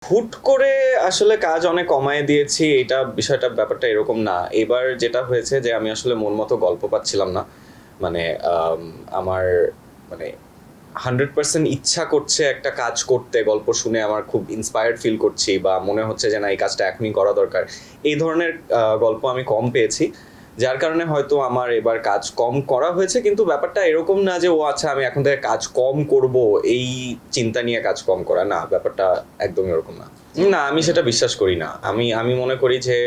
হুট করে আসলে কাজ অনেক কমায় দিয়েছি, এটা ব্যাপারটা এরকম না। এবার যেটা হয়েছে যে আমি আসলে মন মতো গল্প পাচ্ছিলাম না। মানে আম আমার মানে 100% ইচ্ছা করছে একটা কাজ করতে, গল্প শুনে আমার খুব ইন্সপায়ার্ড ফিল করছি বা মনে হচ্ছে যে না এই কাজটা এখনই করা দরকার। এই ধরনের গল্প আমি কম পেয়েছি। যার কারণে হয়তো আমার এবার কাজ কম করা হয়েছে, কিন্তু ব্যাপারটা এরকম না যে ও আচ্ছা আমি এখন থেকে কাজ কম করব, এই চিন্তা নিয়ে কাজ কম করা, না ব্যাপারটা একদমই এরকম না। না, আমি সেটা বিশ্বাস করি না। আমি আমি মনে করি যে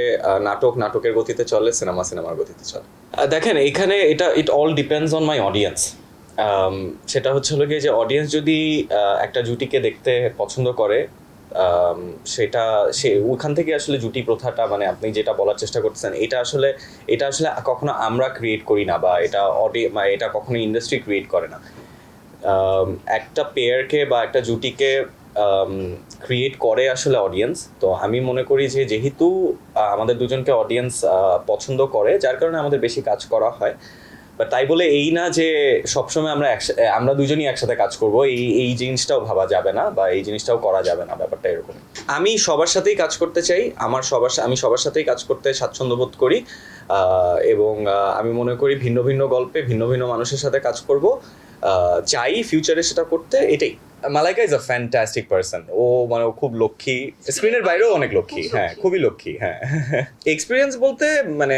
নাটকের গতিতে চলে, সিনেমার গতিতে চলে। দেখেন এইখানে এটা it all depends on my audience. সেটা হচ্ছে হলো গিয়ে যে অডিয়েন্স যদি একটা জুটিকে দেখতে পছন্দ করে, আম, সেটা সে ওখান থেকে আসলে জুটি প্রথাটা, মানে আপনি যেটা বলার চেষ্টা করতেছেন, এটা আসলে কখনো আমরা ক্রিয়েট করি না, বা এটা কখনো ইন্ডাস্ট্রি ক্রিয়েট করে না। একটা পেয়ারকে বা একটা জুটিকে ক্রিয়েট করে আসলে অডিয়েন্স। তো আমি মনে করি যে যেহেতু আমাদের দুজনকে অডিয়েন্স পছন্দ করে, যার কারণে আমাদের বেশি কাজ করা হয়। বা তাই বলে এই না যে সবসময় আমরা দুজনই একসাথে কাজ করব, এই এই জিনিসটাও ভাবা যাবে না, বা এই জিনিসটাও করা যাবে না, ব্যাপারটা এরকম। আমি সবার সাথেই কাজ করতে চাই, আমি সবার সাথেই কাজ করতে স্বাচ্ছন্দ্য বোধ করি। এবং আমি মনে করি ভিন্ন ভিন্ন গল্পে ভিন্ন ভিন্ন মানুষের সাথে কাজ করব, চাই ফিউচারে সেটা করতে, এটাই। Malaika is a fantastic person. ও মানে ও খুব লক্ষ্মী, স্ক্রিনের বাইরেও অনেক লক্ষ্মী, হ্যাঁ খুবই লক্ষ্মী, হ্যাঁ। এক্সপিরিয়েন্স বলতে মানে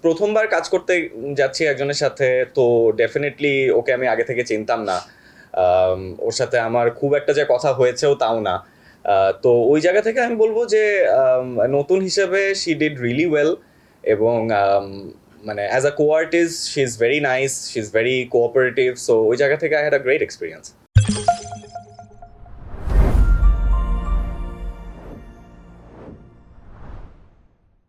প্রথমবার কাজ করতে যাচ্ছি একজনের সাথে, তো ডেফিনেটলি ওকে আমি আগে থেকে চিনতাম না। ওর সাথে আমার খুব একটা যে কথা হয়েছেও তাও না। তো ওই জায়গা থেকে আমি বলবো যে নতুন হিসেবে শি ডিড রিয়েলি ওয়েল। এবং মানে as a co artist she is very nice, she is very cooperative, so ওই জায়গা থেকে I had a great experience.